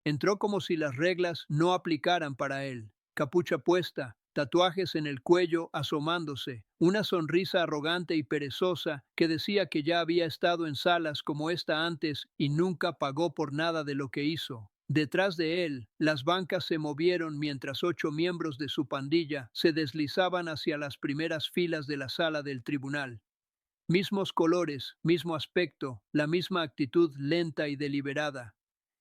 Entró como si las reglas no aplicaran para él. Capucha puesta, tatuajes en el cuello asomándose, una sonrisa arrogante y perezosa que decía que ya había estado en salas como esta antes y nunca pagó por nada de lo que hizo. Detrás de él, las bancas se movieron mientras 8 miembros de su pandilla se deslizaban hacia las primeras filas de la sala del tribunal. Mismos colores, mismo aspecto, la misma actitud lenta y deliberada.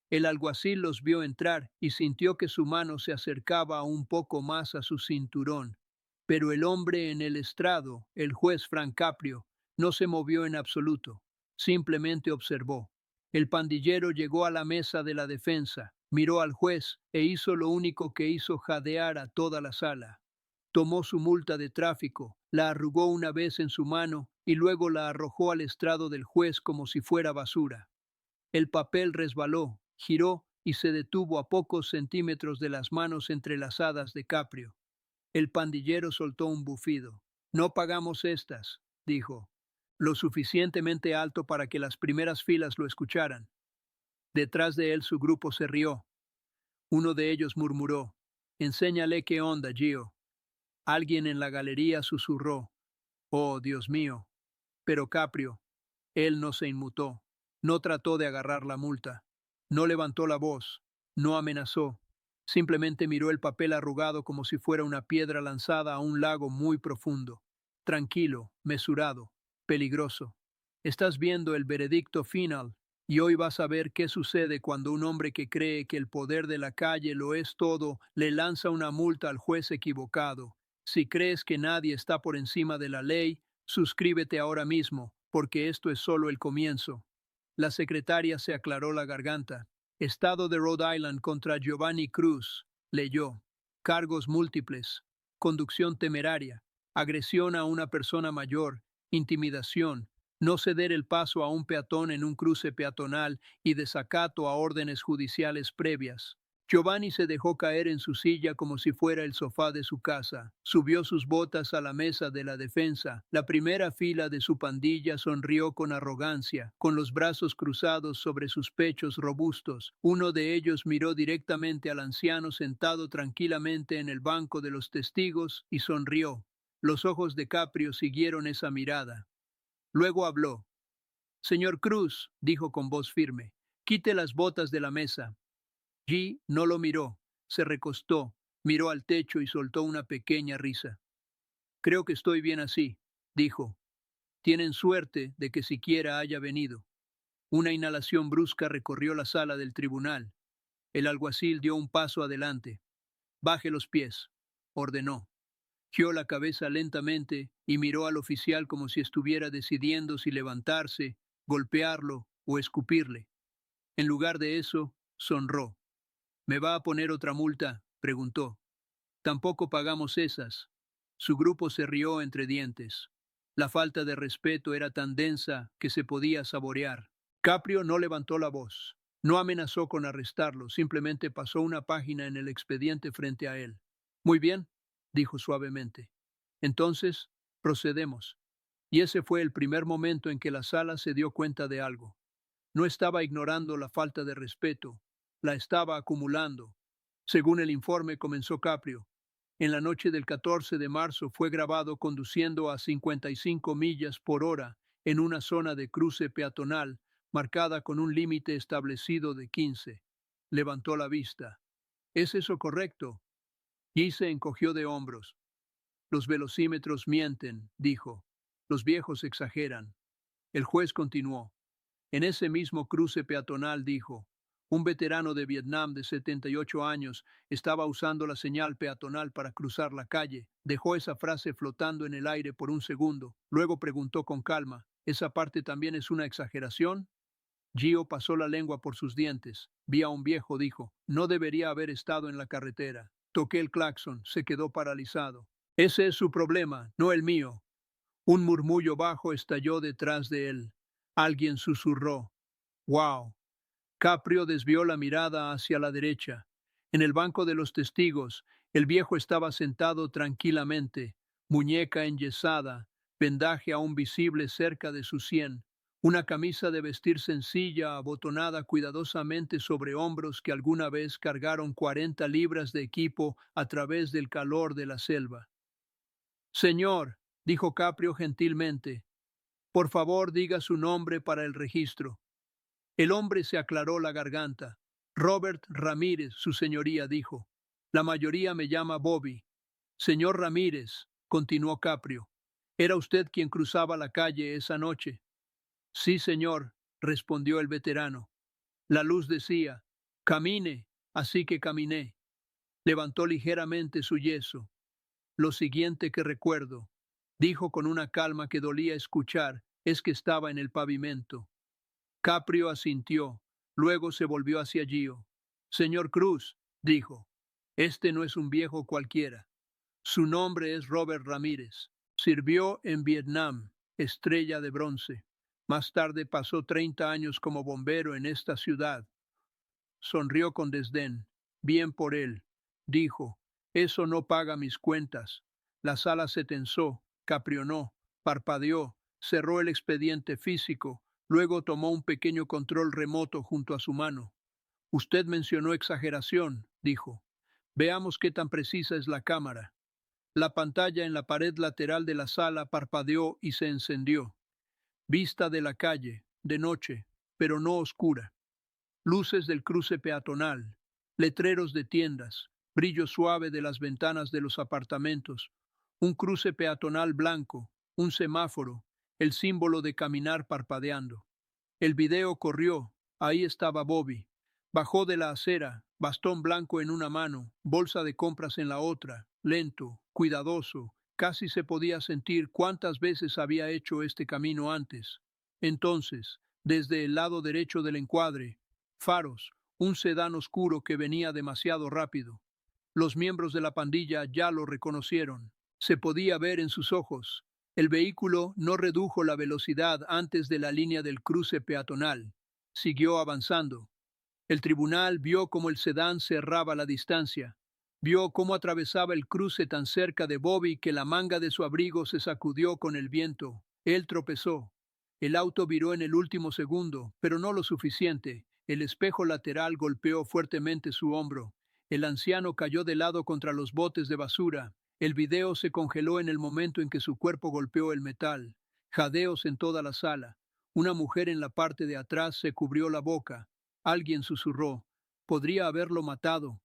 El alguacil los vio entrar y sintió que su mano se acercaba un poco más a su cinturón. Pero el hombre en el estrado, el juez Frank Caprio, no se movió en absoluto. Simplemente observó. El pandillero llegó a la mesa de la defensa, miró al juez e hizo lo único que hizo jadear a toda la sala. Tomó su multa de tráfico, la arrugó una vez en su mano y luego la arrojó al estrado del juez como si fuera basura. El papel resbaló, giró y se detuvo a pocos centímetros de las manos entrelazadas de Caprio. El pandillero soltó un bufido. No pagamos estas, dijo, lo suficientemente alto para que las primeras filas lo escucharan. Detrás de él su grupo se rió. Uno de ellos murmuró, enséñale qué onda, Gio. Alguien en la galería susurró, oh, Dios mío. Pero Caprio, él no se inmutó, no trató de agarrar la multa, no levantó la voz, no amenazó, simplemente miró el papel arrugado como si fuera una piedra lanzada a un lago muy profundo. Tranquilo, mesurado, peligroso. Estás viendo el veredicto final, y hoy vas a ver qué sucede cuando un hombre que cree que el poder de la calle lo es todo le lanza una multa al juez equivocado. Si crees que nadie está por encima de la ley, suscríbete ahora mismo, porque esto es solo el comienzo. La secretaria se aclaró la garganta. Estado de Rhode Island contra Giovanni Cruz. Leyó. Cargos múltiples. Conducción temeraria. Agresión a una persona mayor. Intimidación. No ceder el paso a un peatón en un cruce peatonal y desacato a órdenes judiciales previas. Giovanni se dejó caer en su silla como si fuera el sofá de su casa. Subió sus botas a la mesa de la defensa. La primera fila de su pandilla sonrió con arrogancia, con los brazos cruzados sobre sus pechos robustos. Uno de ellos miró directamente al anciano sentado tranquilamente en el banco de los testigos y sonrió. Los ojos de Caprio siguieron esa mirada. Luego habló. Señor Cruz, dijo con voz firme, quite las botas de la mesa. G no lo miró, se recostó, miró al techo y soltó una pequeña risa. Creo que estoy bien así, dijo. Tienen suerte de que siquiera haya venido. Una inhalación brusca recorrió la sala del tribunal. El alguacil dio un paso adelante. Baje los pies, ordenó. Giró la cabeza lentamente y miró al oficial como si estuviera decidiendo si levantarse, golpearlo o escupirle. En lugar de eso, sonró. ¿Me va a poner otra multa?, preguntó. Tampoco pagamos esas. Su grupo se rió entre dientes. La falta de respeto era tan densa que se podía saborear. Caprio no levantó la voz. No amenazó con arrestarlo, simplemente pasó una página en el expediente frente a él. Muy bien, dijo suavemente. Entonces, procedemos. Y ese fue el primer momento en que la sala se dio cuenta de algo. No estaba ignorando la falta de respeto, la estaba acumulando. Según el informe, comenzó Caprio. En la noche del 14 de marzo fue grabado conduciendo a 55 millas por hora en una zona de cruce peatonal marcada con un límite establecido de 15. Levantó la vista. ¿Es eso correcto? Y se encogió de hombros. Los velocímetros mienten, dijo. Los viejos exageran. El juez continuó. En ese mismo cruce peatonal, dijo, un veterano de Vietnam de 78 años estaba usando la señal peatonal para cruzar la calle. Dejó esa frase flotando en el aire por un segundo. Luego preguntó con calma, ¿esa parte también es una exageración? Gio pasó la lengua por sus dientes. Vi a un viejo, dijo, no debería haber estado en la carretera. Toqué el claxon, se quedó paralizado. Ese es su problema, no el mío. Un murmullo bajo estalló detrás de él. Alguien susurró. ¡Wow! Caprio desvió la mirada hacia la derecha. En el banco de los testigos, el viejo estaba sentado tranquilamente, muñeca enyesada, vendaje aún visible cerca de su sien, Una camisa de vestir sencilla, abotonada cuidadosamente sobre hombros que alguna vez cargaron 40 libras de equipo a través del calor de la selva. Señor, dijo Caprio gentilmente, por favor diga su nombre para el registro. El hombre se aclaró la garganta. Robert Ramírez, su señoría, dijo. La mayoría me llama Bobby. Señor Ramírez, continuó Caprio, ¿era usted quien cruzaba la calle esa noche? Sí, señor, respondió el veterano. La luz decía, camine, así que caminé. Levantó ligeramente su yeso. Lo siguiente que recuerdo, dijo con una calma que dolía escuchar, es que estaba en el pavimento. Caprio asintió, luego se volvió hacia Gio. Señor Cruz, dijo, este no es un viejo cualquiera. Su nombre es Robert Ramírez. Sirvió en Vietnam, estrella de bronce. Más tarde pasó 30 años como bombero en esta ciudad. Sonrió con desdén. Bien por él, dijo. Eso no paga mis cuentas. La sala se tensó, caprionó, parpadeó, cerró el expediente físico, luego tomó un pequeño control remoto junto a su mano. Usted mencionó exageración, dijo. Veamos qué tan precisa es la cámara. La pantalla en la pared lateral de la sala parpadeó y se encendió. Vista de la calle, de noche, pero no oscura. Luces del cruce peatonal, letreros de tiendas, brillo suave de las ventanas de los apartamentos, un cruce peatonal blanco, un semáforo, el símbolo de caminar parpadeando. El video corrió, ahí estaba Bobby. Bajó de la acera, bastón blanco en una mano, bolsa de compras en la otra, lento, cuidadoso, casi se podía sentir cuántas veces había hecho este camino antes. Entonces, desde el lado derecho del encuadre, faros, un sedán oscuro que venía demasiado rápido. Los miembros de la pandilla ya lo reconocieron. Se podía ver en sus ojos. El vehículo no redujo la velocidad antes de la línea del cruce peatonal. Siguió avanzando. El tribunal vio cómo el sedán cerraba la distancia. Vio cómo atravesaba el cruce tan cerca de Bobby que la manga de su abrigo se sacudió con el viento. Él tropezó. El auto viró en el último segundo, pero no lo suficiente. El espejo lateral golpeó fuertemente su hombro. El anciano cayó de lado contra los botes de basura. El video se congeló en el momento en que su cuerpo golpeó el metal. Jadeos en toda la sala. Una mujer en la parte de atrás se cubrió la boca. Alguien susurró. Podría haberlo matado.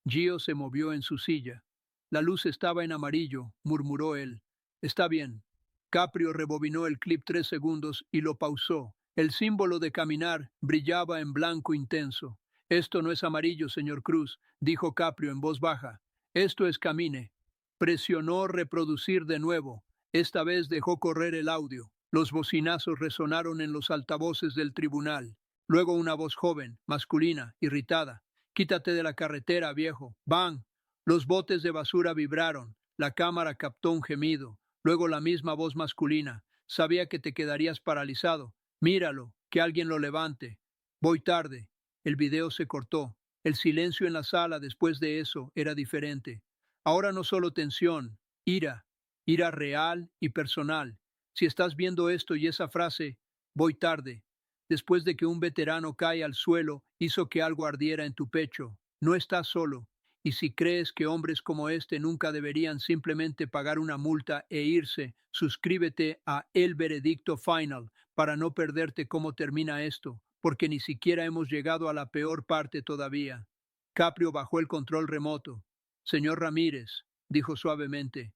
Gio se movió en su silla. La luz estaba en amarillo, murmuró él. Está bien. Caprio rebobinó el clip 3 segundos y lo pausó. El símbolo de caminar brillaba en blanco intenso. Esto no es amarillo, señor Cruz, dijo Caprio en voz baja. Esto es camine. Presionó reproducir de nuevo. Esta vez dejó correr el audio. Los bocinazos resonaron en los altavoces del tribunal. Luego una voz joven, masculina, irritada. Quítate de la carretera, viejo. ¡Bang! Los botes de basura vibraron. La cámara captó un gemido. Luego la misma voz masculina. Sabía que te quedarías paralizado. Míralo, que alguien lo levante. Voy tarde. El video se cortó. El silencio en la sala después de eso era diferente. Ahora no solo tensión, ira. Ira real y personal. Si estás viendo esto y esa frase, voy tarde, después de que un veterano cae al suelo, hizo que algo ardiera en tu pecho. No estás solo. Y si crees que hombres como este nunca deberían simplemente pagar una multa e irse, suscríbete a El Veredicto Final para no perderte cómo termina esto, porque ni siquiera hemos llegado a la peor parte todavía. Caprio bajó el control remoto. Señor Ramírez, dijo suavemente,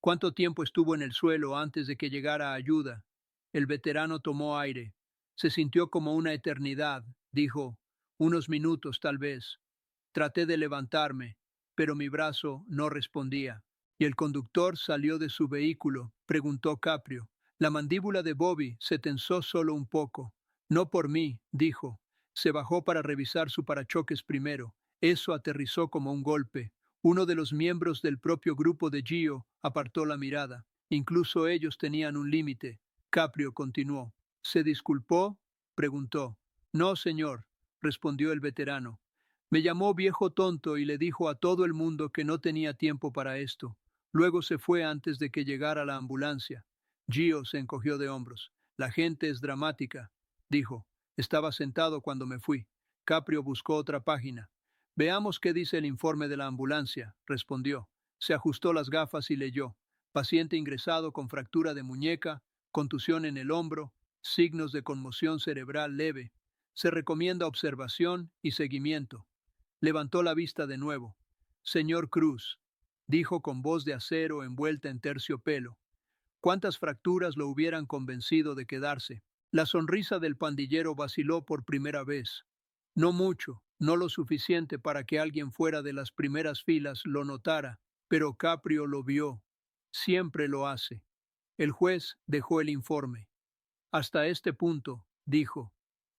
¿cuánto tiempo estuvo en el suelo antes de que llegara ayuda? El veterano tomó aire. Se sintió como una eternidad, dijo, unos minutos tal vez. Traté de levantarme, pero mi brazo no respondía. ¿Y el conductor salió de su vehículo?, preguntó Caprio. La mandíbula de Bobby se tensó solo un poco. No por mí, dijo. Se bajó para revisar su parachoques primero. Eso aterrizó como un golpe. Uno de los miembros del propio grupo de Gio apartó la mirada. Incluso ellos tenían un límite. Caprio continuó. ¿Se disculpó?, preguntó. No, señor, respondió el veterano. Me llamó viejo tonto y le dijo a todo el mundo que no tenía tiempo para esto. Luego se fue antes de que llegara la ambulancia. Gio se encogió de hombros. La gente es dramática, dijo. Estaba sentado cuando me fui. Caprio buscó otra página. Veamos qué dice el informe de la ambulancia, respondió. Se ajustó las gafas y leyó. Paciente ingresado con fractura de muñeca, contusión en el hombro, signos de conmoción cerebral leve. Se recomienda observación y seguimiento. Levantó la vista de nuevo. Señor Cruz, dijo con voz de acero envuelta en terciopelo. ¿Cuántas fracturas lo hubieran convencido de quedarse? La sonrisa del pandillero vaciló por primera vez. No mucho, no lo suficiente para que alguien fuera de las primeras filas lo notara, pero Caprio lo vio. Siempre lo hace. El juez dejó el informe. Hasta este punto, dijo,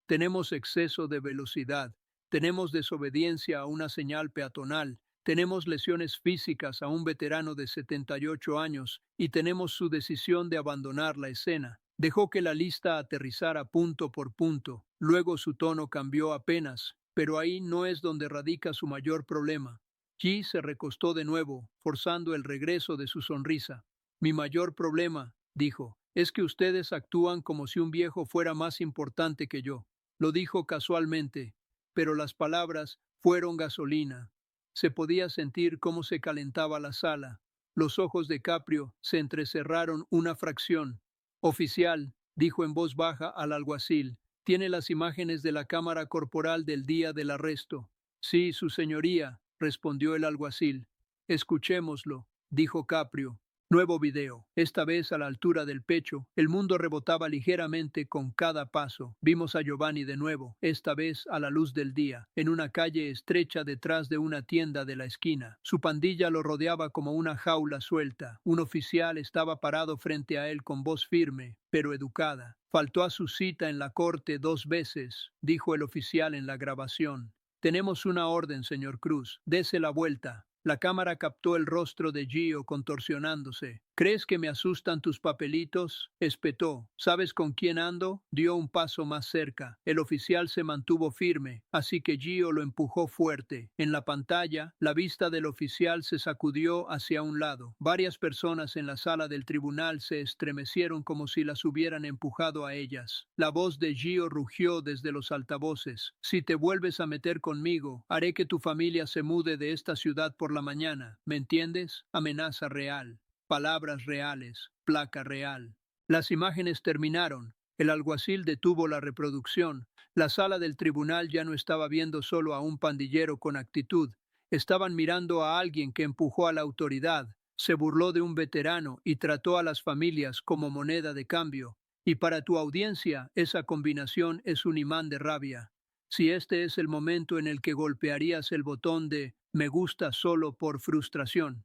tenemos exceso de velocidad, tenemos desobediencia a una señal peatonal, tenemos lesiones físicas a un veterano de 78 años y tenemos su decisión de abandonar la escena. Dejó que la lista aterrizara punto por punto, luego su tono cambió apenas, pero ahí no es donde radica su mayor problema. G se recostó de nuevo, forzando el regreso de su sonrisa. Mi mayor problema, dijo, es que ustedes actúan como si un viejo fuera más importante que yo. Lo dijo casualmente, pero las palabras fueron gasolina. Se podía sentir cómo se calentaba la sala. Los ojos de Caprio se entrecerraron una fracción. Oficial, dijo en voz baja al alguacil, ¿tiene las imágenes de la cámara corporal del día del arresto? Sí, su señoría, respondió el alguacil. Escuchémoslo, dijo Caprio. Nuevo video, esta vez a la altura del pecho. El mundo rebotaba ligeramente con cada paso. Vimos a Giovanni de nuevo, esta vez a la luz del día, en una calle estrecha detrás de una tienda de la esquina. Su pandilla lo rodeaba como una jaula suelta. Un oficial estaba parado frente a él con voz firme, pero educada. Faltó a su cita en la corte 2 veces, dijo el oficial en la grabación. Tenemos una orden, señor Cruz. Dese la vuelta. La cámara captó el rostro de Gio contorsionándose. ¿Crees que me asustan tus papelitos? Espetó. ¿Sabes con quién ando? Dio un paso más cerca. El oficial se mantuvo firme, así que Gio lo empujó fuerte. En la pantalla, la vista del oficial se sacudió hacia un lado. Varias personas en la sala del tribunal se estremecieron como si las hubieran empujado a ellas. La voz de Gio rugió desde los altavoces. Si te vuelves a meter conmigo, haré que tu familia se mude de esta ciudad por la mañana. ¿Me entiendes? Amenaza real. Palabras reales, placa real. Las imágenes terminaron. El alguacil detuvo la reproducción. La sala del tribunal ya no estaba viendo solo a un pandillero con actitud. Estaban mirando a alguien que empujó a la autoridad, se burló de un veterano y trató a las familias como moneda de cambio. Y para tu audiencia, esa combinación es un imán de rabia. Si este es el momento en el que golpearías el botón de me gusta solo por frustración.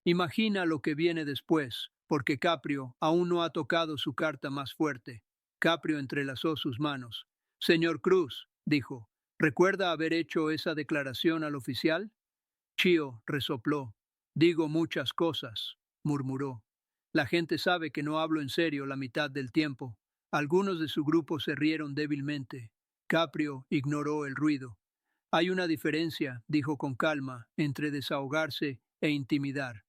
Imagina lo que viene después, porque Caprio aún no ha tocado su carta más fuerte. Caprio entrelazó sus manos. Señor Cruz, dijo, ¿recuerda haber hecho esa declaración al oficial? Chio resopló. Digo muchas cosas, murmuró. La gente sabe que no hablo en serio la mitad del tiempo. Algunos de su grupo se rieron débilmente. Caprio ignoró el ruido. Hay una diferencia, dijo con calma, entre desahogarse e intimidar.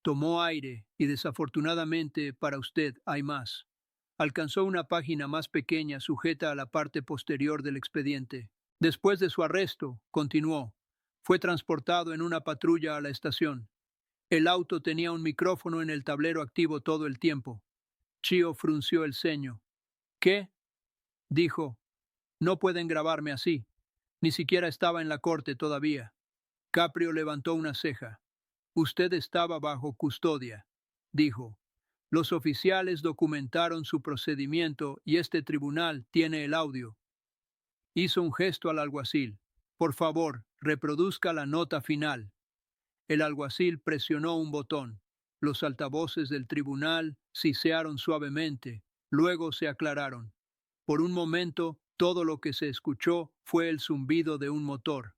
Tomó aire y desafortunadamente para usted hay más. Alcanzó una página más pequeña sujeta a la parte posterior del expediente. Después de su arresto, continuó, fue transportado en una patrulla a la estación. El auto tenía un micrófono en el tablero activo todo el tiempo. Chio frunció el ceño. ¿Qué? Dijo. No pueden grabarme así. Ni siquiera estaba en la corte todavía. Caprio levantó una ceja. Usted estaba bajo custodia, dijo. Los oficiales documentaron su procedimiento y este tribunal tiene el audio. Hizo un gesto al alguacil. Por favor, reproduzca la nota final. El alguacil presionó un botón. Los altavoces del tribunal sisearon suavemente, luego se aclararon. Por un momento, todo lo que se escuchó fue el zumbido de un motor.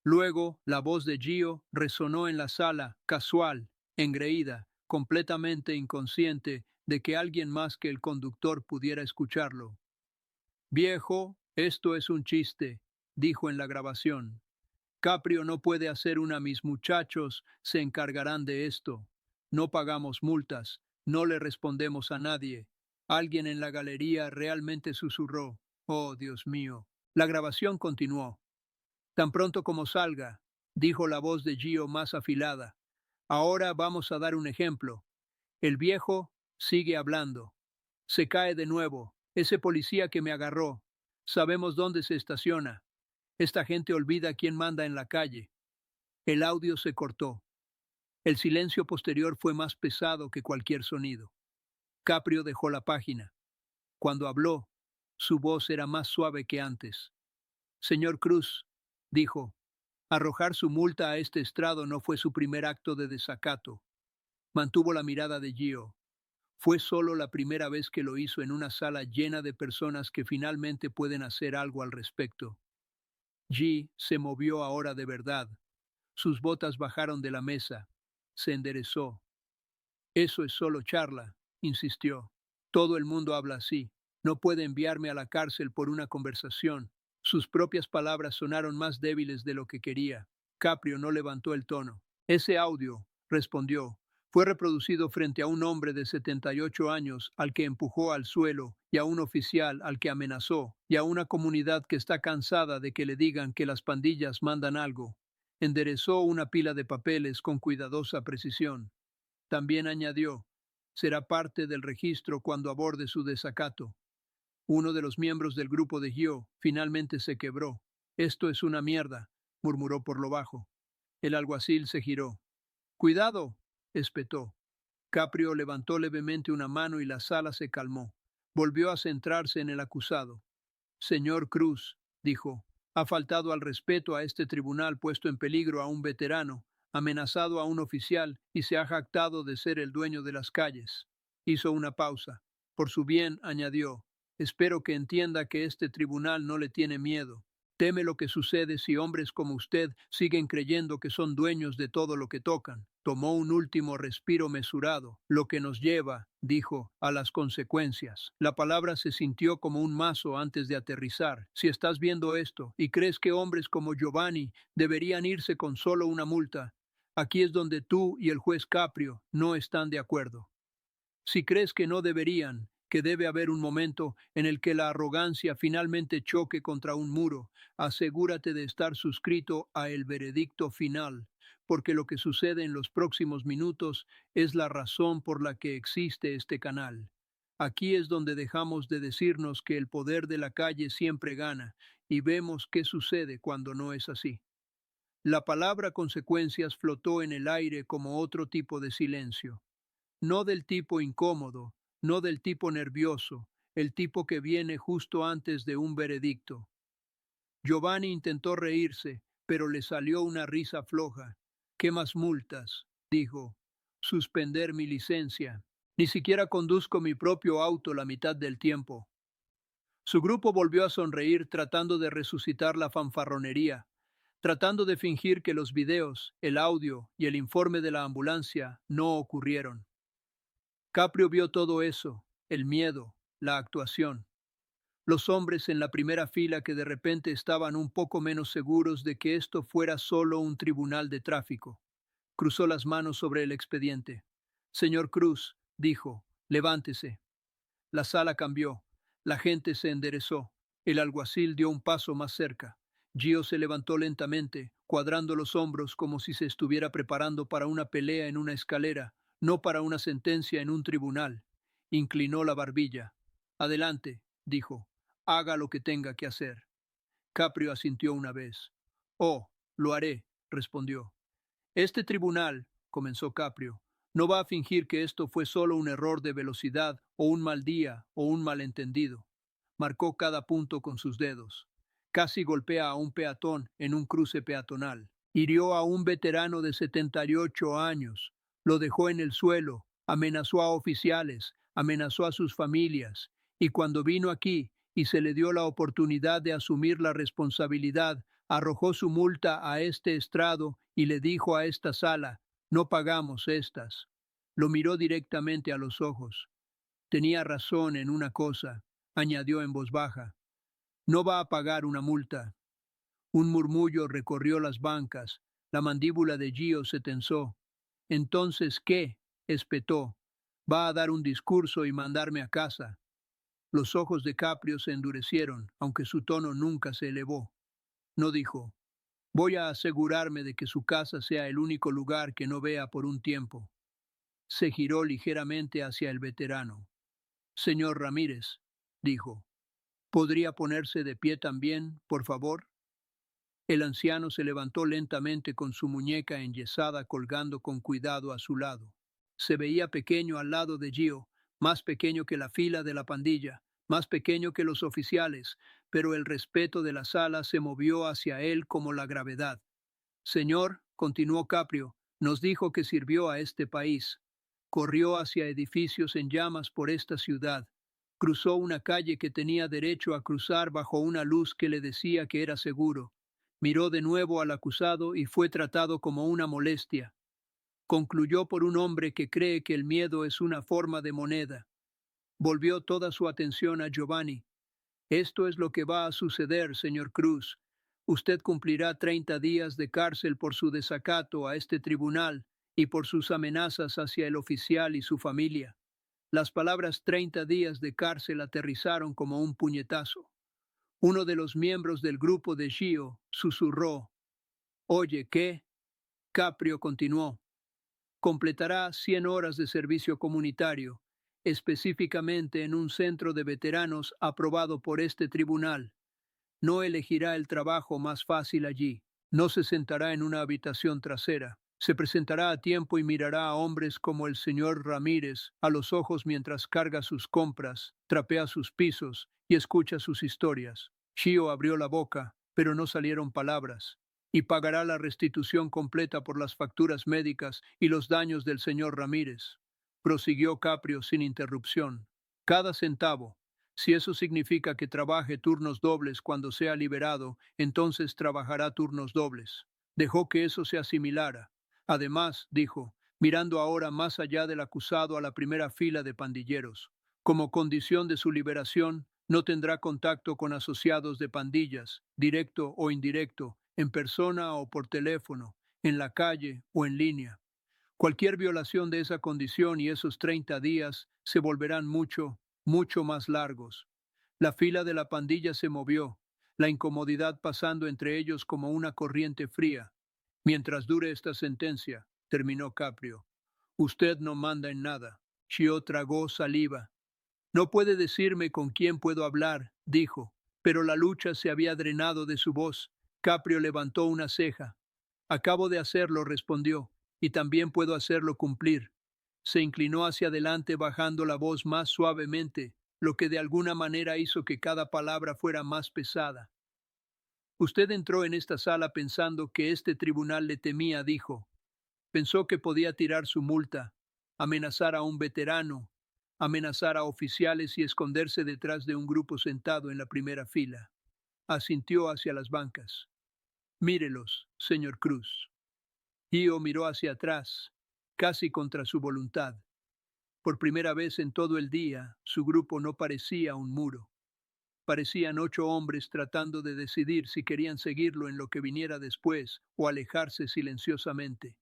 Luego, la voz de Gio resonó en la sala, casual, engreída, completamente inconsciente de que alguien más que el conductor pudiera escucharlo. Viejo, esto es un chiste, dijo en la grabación. Caprio no puede hacer una, mis muchachos se encargarán de esto. No pagamos multas, no le respondemos a nadie. Alguien en la galería realmente susurró. Oh, Dios mío. La grabación continuó. Tan pronto como salga, dijo la voz de Gio más afilada. Ahora vamos a dar un ejemplo. El viejo sigue hablando. Se cae de nuevo. Ese policía que me agarró. Sabemos dónde se estaciona. Esta gente olvida quién manda en la calle. El audio se cortó. El silencio posterior fue más pesado que cualquier sonido. Caprio dejó la página. Cuando habló, su voz era más suave que antes. Señor Cruz, dijo, arrojar su multa a este estrado no fue su primer acto de desacato. Mantuvo la mirada de Gio. Fue solo la primera vez que lo hizo en una sala llena de personas que finalmente pueden hacer algo al respecto. G se movió ahora de verdad. Sus botas bajaron de la mesa. Se enderezó. Eso es solo charla, insistió. Todo el mundo habla así. No puede enviarme a la cárcel por una conversación. Sus propias palabras sonaron más débiles de lo que quería. Caprio no levantó el tono. Ese audio, respondió, fue reproducido frente a un hombre de 78 años al que empujó al suelo, y a un oficial al que amenazó, y a una comunidad que está cansada de que le digan que las pandillas mandan algo. Enderezó una pila de papeles con cuidadosa precisión. También añadió, será parte del registro cuando aborde su desacato. Uno de los miembros del grupo de Gio finalmente se quebró. Esto es una mierda, murmuró por lo bajo. El alguacil se giró. Cuidado, espetó. Caprio levantó levemente una mano y la sala se calmó. Volvió a centrarse en el acusado. Señor Cruz, dijo, ha faltado al respeto a este tribunal, puesto en peligro a un veterano, amenazado a un oficial y se ha jactado de ser el dueño de las calles. Hizo una pausa. Por su bien, añadió, espero que entienda que este tribunal no le tiene miedo. Teme lo que sucede si hombres como usted siguen creyendo que son dueños de todo lo que tocan. Tomó un último respiro mesurado, lo que nos lleva, dijo, a las consecuencias. La palabra se sintió como un mazo antes de aterrizar. Si estás viendo esto y crees que hombres como Giovanni deberían irse con solo una multa, aquí es donde tú y el juez Caprio no están de acuerdo. Si crees que no deberían, que debe haber un momento en el que la arrogancia finalmente choque contra un muro, asegúrate de estar suscrito a el veredicto final, porque lo que sucede en los próximos minutos es la razón por la que existe este canal. Aquí es donde dejamos de decirnos que el poder de la calle siempre gana y vemos qué sucede cuando no es así. La palabra consecuencias flotó en el aire como otro tipo de silencio. No del tipo incómodo, no del tipo nervioso, el tipo que viene justo antes de un veredicto. Giovanni intentó reírse, pero le salió una risa floja. ¿Qué más multas? Dijo. Suspender mi licencia. Ni siquiera conduzco mi propio auto la mitad del tiempo. Su grupo volvió a sonreír tratando de resucitar la fanfarronería, tratando de fingir que los videos, el audio y el informe de la ambulancia no ocurrieron. Caprio vio todo eso, el miedo, la actuación. Los hombres en la primera fila que de repente estaban un poco menos seguros de que esto fuera solo un tribunal de tráfico. Cruzó las manos sobre el expediente. Señor Cruz, dijo, levántese. La sala cambió. La gente se enderezó. El alguacil dio un paso más cerca. Gio se levantó lentamente, cuadrando los hombros como si se estuviera preparando para una pelea en una escalera, no para una sentencia en un tribunal. Inclinó la barbilla. Adelante, dijo. Haga lo que tenga que hacer. Caprio asintió una vez. Oh, lo haré, respondió. Este tribunal, comenzó Caprio, no va a fingir que esto fue solo un error de velocidad o un mal día o un malentendido. Marcó cada punto con sus dedos. Casi golpea a un peatón en un cruce peatonal. Hirió a un veterano de 78 años. Lo dejó en el suelo. Amenazó a oficiales. Amenazó a sus familias. Y cuando vino aquí y se le dio la oportunidad de asumir la responsabilidad, arrojó su multa a este estrado y le dijo a esta sala, no pagamos estas. Lo miró directamente a los ojos. Tenía razón en una cosa, añadió en voz baja. No va a pagar una multa. Un murmullo recorrió las bancas. La mandíbula de Gio se tensó. Entonces, ¿qué? Espetó. Va a dar un discurso y mandarme a casa. Los ojos de Caprio se endurecieron, aunque su tono nunca se elevó. No dijo, voy a asegurarme de que su casa sea el único lugar que no vea por un tiempo. Se giró ligeramente hacia el veterano. Señor Ramírez, dijo, ¿podría ponerse de pie también, por favor? El anciano se levantó lentamente con su muñeca enyesada colgando con cuidado a su lado. Se veía pequeño al lado de Gio, más pequeño que la fila de la pandilla, más pequeño que los oficiales, pero el respeto de la sala se movió hacia él como la gravedad. Señor, continuó Caprio, nos dijo que sirvió a este país. Corrió hacia edificios en llamas por esta ciudad. Cruzó una calle que tenía derecho a cruzar bajo una luz que le decía que era seguro. Miró de nuevo al acusado y fue tratado como una molestia. Concluyó por un hombre que cree que el miedo es una forma de moneda. Volvió toda su atención a Giovanni. Esto es lo que va a suceder, señor Cruz. Usted cumplirá 30 días de cárcel por su desacato a este tribunal y por sus amenazas hacia el oficial y su familia. Las palabras 30 días de cárcel aterrizaron como un puñetazo. Uno de los miembros del grupo de Gio susurró. Oye, ¿qué? Caprio continuó. Completará 100 horas de servicio comunitario, específicamente en un centro de veteranos aprobado por este tribunal. No elegirá el trabajo más fácil allí. No se sentará en una habitación trasera. Se presentará a tiempo y mirará a hombres como el señor Ramírez a los ojos mientras carga sus compras, trapea sus pisos y escucha sus historias. Gio abrió la boca, pero no salieron palabras. Y pagará la restitución completa por las facturas médicas y los daños del señor Ramírez. Prosiguió Caprio sin interrupción. Cada centavo. Si eso significa que trabaje turnos dobles cuando sea liberado, entonces trabajará turnos dobles. Dejó que eso se asimilara. Además, dijo, mirando ahora más allá del acusado a la primera fila de pandilleros, como condición de su liberación, no tendrá contacto con asociados de pandillas, directo o indirecto, en persona o por teléfono, en la calle o en línea. Cualquier violación de esa condición y esos 30 días se volverán mucho más largos. La fila de la pandilla se movió, la incomodidad pasando entre ellos como una corriente fría. Mientras dure esta sentencia, terminó Caprio, usted no manda en nada. Chio tragó saliva. No puede decirme con quién puedo hablar, dijo, pero la lucha se había drenado de su voz. Caprio levantó una ceja. Acabo de hacerlo, respondió, y también puedo hacerlo cumplir. Se inclinó hacia adelante bajando la voz más suavemente, lo que de alguna manera hizo que cada palabra fuera más pesada. Usted entró en esta sala pensando que este tribunal le temía, dijo. Pensó que podía tirar su multa, amenazar a un veterano, amenazar a oficiales y esconderse detrás de un grupo sentado en la primera fila. Asintió hacia las bancas. Mírelos, señor Cruz. Gio miró hacia atrás, casi contra su voluntad. Por primera vez en todo el día, su grupo no parecía un muro. Parecían 8 hombres tratando de decidir si querían seguirlo en lo que viniera después o alejarse silenciosamente.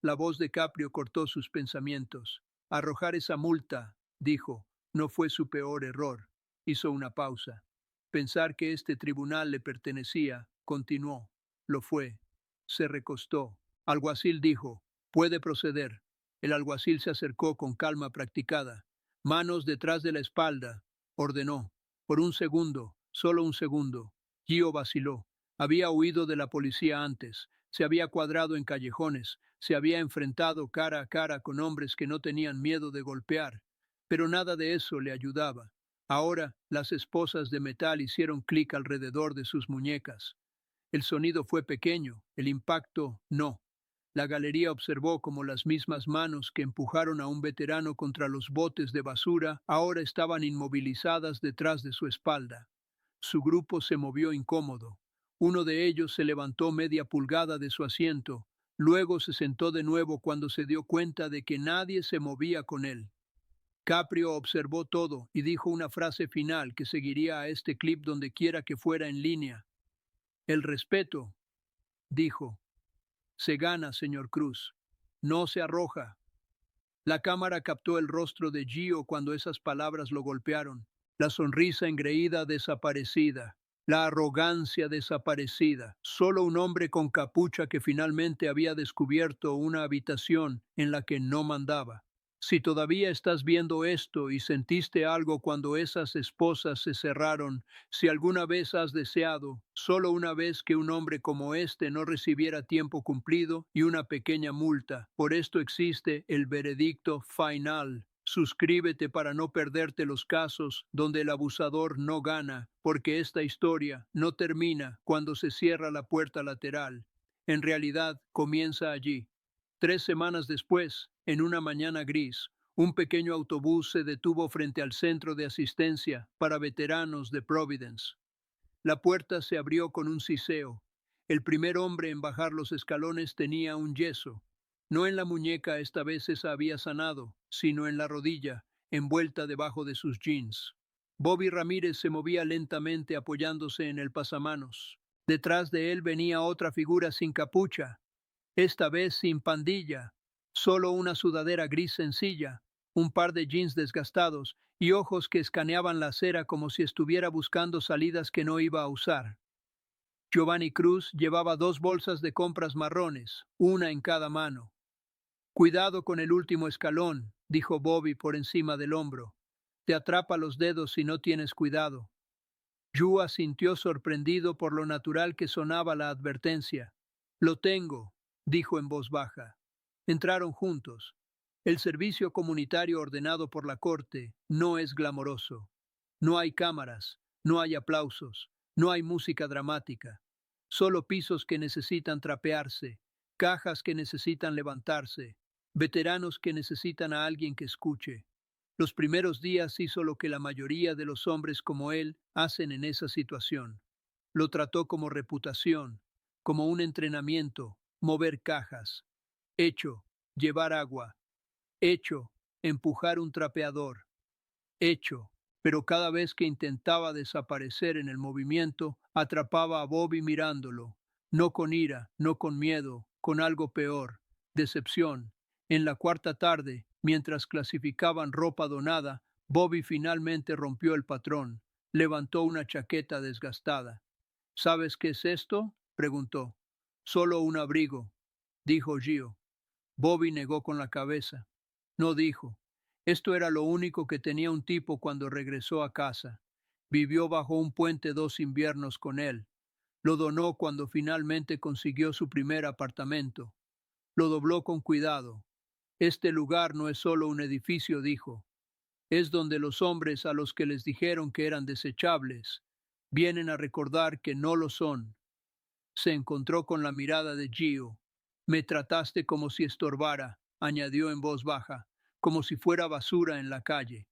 La voz de Caprio cortó sus pensamientos. Arrojar esa multa, dijo, no fue su peor error. Hizo una pausa. Pensar que este tribunal le pertenecía, continuó. Lo fue. Se recostó. Alguacil dijo, puede proceder. El alguacil se acercó con calma practicada. Manos detrás de la espalda, ordenó. Por un segundo, solo un segundo. Gio vaciló. Había huido de la policía antes. Se había cuadrado en callejones. Se había enfrentado cara a cara con hombres que no tenían miedo de golpear. Pero nada de eso le ayudaba. Ahora, las esposas de metal hicieron clic alrededor de sus muñecas. El sonido fue pequeño, el impacto no. La galería observó cómo las mismas manos que empujaron a un veterano contra los botes de basura ahora estaban inmovilizadas detrás de su espalda. Su grupo se movió incómodo. Uno de ellos se levantó media pulgada de su asiento, luego se sentó de nuevo cuando se dio cuenta de que nadie se movía con él. Caprio observó todo y dijo una frase final que seguiría a este clip donde quiera que fuera en línea. El respeto, dijo, se gana, señor Cruz. No se arroja. La cámara captó el rostro de Gio cuando esas palabras lo golpearon. La sonrisa engreída desaparecida, la arrogancia desaparecida. Solo un hombre con capucha que finalmente había descubierto una habitación en la que no mandaba. Si todavía estás viendo esto y sentiste algo cuando esas esposas se cerraron, si alguna vez has deseado, solo una vez, que un hombre como este no recibiera tiempo cumplido y una pequeña multa, por esto existe el veredicto final. Suscríbete para no perderte los casos donde el abusador no gana, porque esta historia no termina cuando se cierra la puerta lateral. En realidad, comienza allí. 3 semanas después, en una mañana gris, un pequeño autobús se detuvo frente al centro de asistencia para veteranos de Providence. La puerta se abrió con un siseo. El primer hombre en bajar los escalones tenía un yeso. No en la muñeca, esta vez esa había sanado, sino en la rodilla, envuelta debajo de sus jeans. Bobby Ramírez se movía lentamente apoyándose en el pasamanos. Detrás de él venía otra figura sin capucha, esta vez sin pandilla, solo una sudadera gris sencilla, un par de jeans desgastados y ojos que escaneaban la acera como si estuviera buscando salidas que no iba a usar. Giovanni Cruz llevaba 2 bolsas de compras marrones, una en cada mano. Cuidado con el último escalón, dijo Bobby por encima del hombro. Te atrapa los dedos si no tienes cuidado. Yua sintió sorprendido por lo natural que sonaba la advertencia. Lo tengo, dijo en voz baja. Entraron juntos. El servicio comunitario ordenado por la corte no es glamoroso. No hay cámaras, no hay aplausos, no hay música dramática. Solo pisos que necesitan trapearse, cajas que necesitan levantarse, veteranos que necesitan a alguien que escuche. Los primeros días hizo lo que la mayoría de los hombres como él hacen en esa situación. Lo trató como reputación, como un entrenamiento, mover cajas. Hecho, llevar agua. Hecho, empujar un trapeador. Hecho, pero cada vez que intentaba desaparecer en el movimiento, atrapaba a Bobby mirándolo, no con ira, no con miedo, con algo peor, decepción. En la cuarta tarde, mientras clasificaban ropa donada, Bobby finalmente rompió el patrón, levantó una chaqueta desgastada. ¿Sabes qué es esto?, preguntó. Solo un abrigo, dijo Gio. Bobby negó con la cabeza. No dijo. Esto era lo único que tenía un tipo cuando regresó a casa. Vivió bajo un puente 2 inviernos con él. Lo donó cuando finalmente consiguió su primer apartamento. Lo dobló con cuidado. Este lugar no es solo un edificio, dijo. Es donde los hombres a los que les dijeron que eran desechables vienen a recordar que no lo son. Se encontró con la mirada de Gio. Me trataste como si estorbara, añadió en voz baja, como si fuera basura en la calle.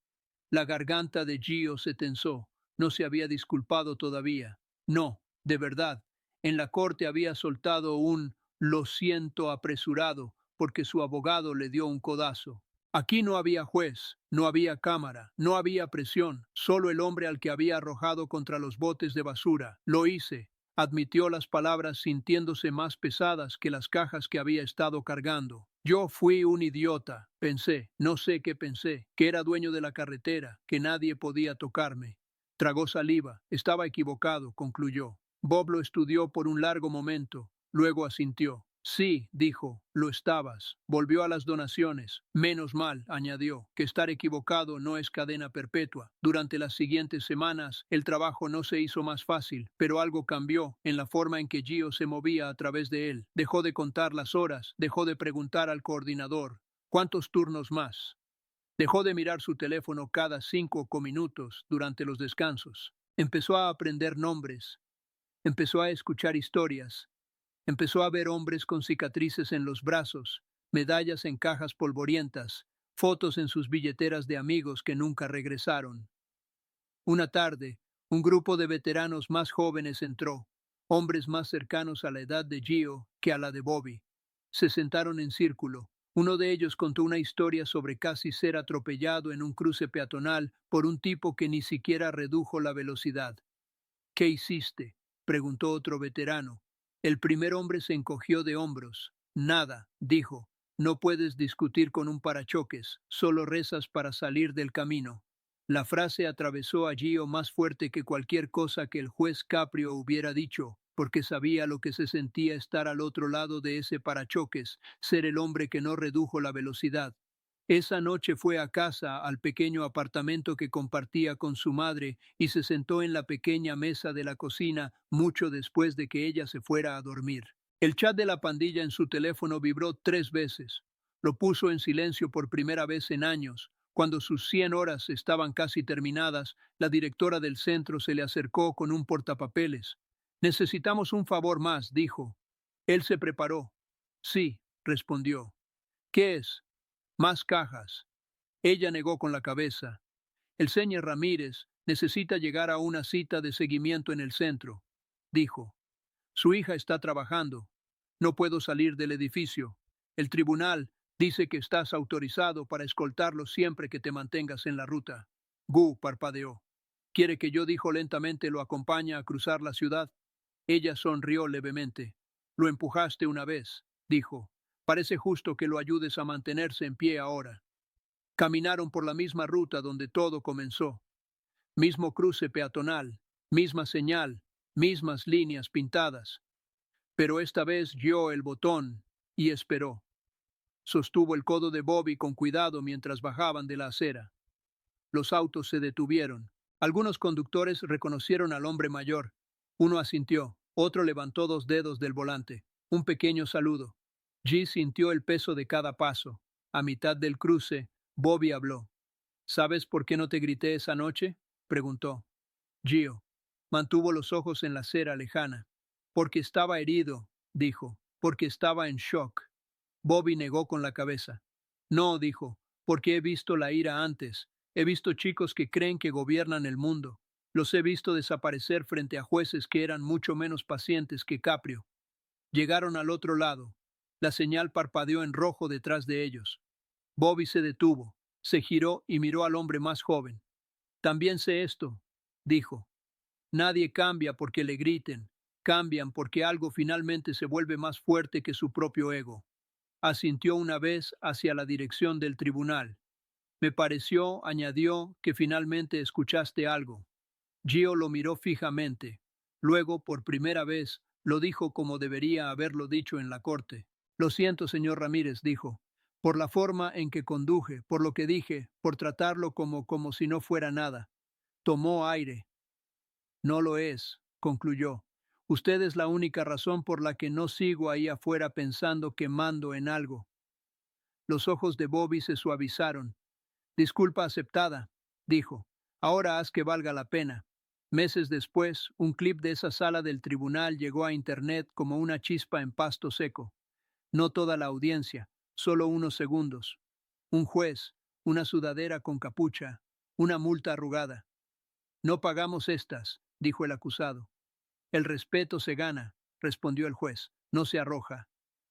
La garganta de Gio se tensó. No se había disculpado todavía. No, de verdad. En la corte había soltado un lo siento apresurado porque su abogado le dio un codazo. Aquí no había juez, no había cámara, no había presión, solo el hombre al que había arrojado contra los botes de basura. Lo hice, admitió las palabras sintiéndose más pesadas que las cajas que había estado cargando. Yo fui un idiota, pensé, no sé qué pensé, que era dueño de la carretera, que nadie podía tocarme. Tragó saliva, estaba equivocado, concluyó. Bob lo estudió por un largo momento, luego asintió. Sí, dijo, lo estabas. Volvió a las donaciones. Menos mal, añadió, que estar equivocado no es cadena perpetua. Durante las siguientes semanas, el trabajo no se hizo más fácil, pero algo cambió en la forma en que Gio se movía a través de él. Dejó de contar las horas, dejó de preguntar al coordinador, ¿cuántos turnos más? Dejó de mirar su teléfono cada 5 minutos durante los descansos. Empezó a aprender nombres, empezó a escuchar historias. Empezó a ver hombres con cicatrices en los brazos, medallas en cajas polvorientas, fotos en sus billeteras de amigos que nunca regresaron. Una tarde, un grupo de veteranos más jóvenes entró, hombres más cercanos a la edad de Gio que a la de Bobby. Se sentaron en círculo. Uno de ellos contó una historia sobre casi ser atropellado en un cruce peatonal por un tipo que ni siquiera redujo la velocidad. ¿Qué hiciste?, preguntó otro veterano. El primer hombre se encogió de hombros. Nada, dijo. No puedes discutir con un parachoques, solo rezas para salir del camino. La frase atravesó a Gio más fuerte que cualquier cosa que el juez Caprio hubiera dicho, porque sabía lo que se sentía estar al otro lado de ese parachoques, ser el hombre que no redujo la velocidad. Esa noche fue a casa, al pequeño apartamento que compartía con su madre, y se sentó en la pequeña mesa de la cocina mucho después de que ella se fuera a dormir. El chat de la pandilla en su teléfono vibró 3 veces. Lo puso en silencio por primera vez en años. Cuando sus 100 horas estaban casi terminadas, la directora del centro se le acercó con un portapapeles. Necesitamos un favor más, dijo. Él se preparó. Sí, respondió. ¿Qué es? Más cajas. Ella negó con la cabeza. El señor Ramírez necesita llegar a una cita de seguimiento en el centro, dijo. Su hija está trabajando. No puedo salir del edificio. El tribunal dice que estás autorizado para escoltarlo siempre que te mantengas en la ruta. Gu parpadeó. ¿Quiere que yo, dijo lentamente, lo acompañe a cruzar la ciudad? Ella sonrió levemente. Lo empujaste una vez, dijo. Parece justo que lo ayudes a mantenerse en pie ahora. Caminaron por la misma ruta donde todo comenzó. Mismo cruce peatonal, misma señal, mismas líneas pintadas. Pero esta vez dio el botón y esperó. Sostuvo el codo de Bobby con cuidado mientras bajaban de la acera. Los autos se detuvieron. Algunos conductores reconocieron al hombre mayor. Uno asintió, otro levantó 2 dedos del volante. Un pequeño saludo. G sintió el peso de cada paso. A mitad del cruce, Bobby habló. ¿Sabes por qué no te grité esa noche?, preguntó. Gio mantuvo los ojos en la acera lejana. Porque estaba herido, dijo. Porque estaba en shock. Bobby negó con la cabeza. No, dijo, porque he visto la ira antes. He visto chicos que creen que gobiernan el mundo. Los he visto desaparecer frente a jueces que eran mucho menos pacientes que Caprio. Llegaron al otro lado. La señal parpadeó en rojo detrás de ellos. Bobby se detuvo, se giró y miró al hombre más joven. También sé esto, dijo. Nadie cambia porque le griten. Cambian porque algo finalmente se vuelve más fuerte que su propio ego. Asintió una vez hacia la dirección del tribunal. Me pareció, añadió, que finalmente escuchaste algo. Gio lo miró fijamente. Luego, por primera vez, lo dijo como debería haberlo dicho en la corte. Lo siento, señor Ramírez, dijo, por la forma en que conduje, por lo que dije, por tratarlo como si no fuera nada. Tomó aire. No lo es, concluyó. Usted es la única razón por la que no sigo ahí afuera pensando que mando en algo. Los ojos de Bobby se suavizaron. Disculpa aceptada, dijo. Ahora haz que valga la pena. Meses después, un clip de esa sala del tribunal llegó a Internet como una chispa en pasto seco. No toda la audiencia, solo unos segundos. Un juez, una sudadera con capucha, una multa arrugada. No pagamos estas, dijo el acusado. El respeto se gana, respondió el juez, no se arroja.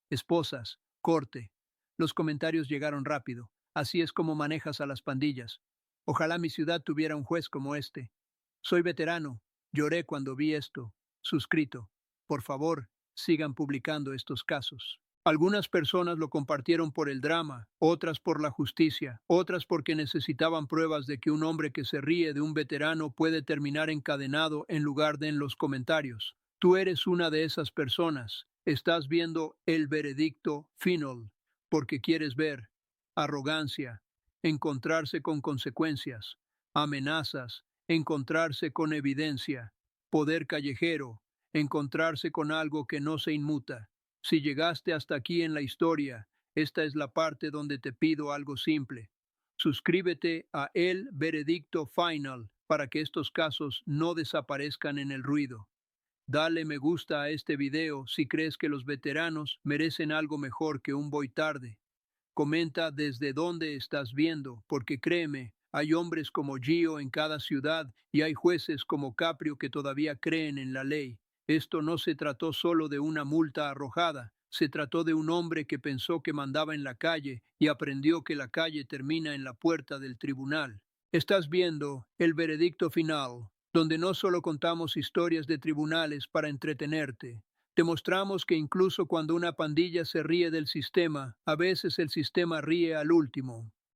Esposas, corte. Los comentarios llegaron rápido. Así es como manejas a las pandillas. Ojalá mi ciudad tuviera un juez como este. Soy veterano. Lloré cuando vi esto. Suscrito. Por favor, sigan publicando estos casos. Algunas personas lo compartieron por el drama, otras por la justicia, otras porque necesitaban pruebas de que un hombre que se ríe de un veterano puede terminar encadenado en lugar de en los comentarios. Tú eres una de esas personas. Estás viendo el veredicto final, porque quieres ver arrogancia, encontrarse con consecuencias, amenazas, encontrarse con evidencia, poder callejero, encontrarse con algo que no se inmuta. Si llegaste hasta aquí en la historia, esta es la parte donde te pido algo simple. Suscríbete a El Veredicto Final para que estos casos no desaparezcan en el ruido. Dale me gusta a este video si crees que los veteranos merecen algo mejor que un voy tarde. Comenta desde dónde estás viendo, porque créeme, hay hombres como Gio en cada ciudad y hay jueces como Caprio que todavía creen en la ley. Esto no se trató solo de una multa arrojada, se trató de un hombre que pensó que mandaba en la calle y aprendió que la calle termina en la puerta del tribunal. Estás viendo el veredicto final, donde no solo contamos historias de tribunales para entretenerte. Te mostramos que incluso cuando una pandilla se ríe del sistema, a veces el sistema ríe al último.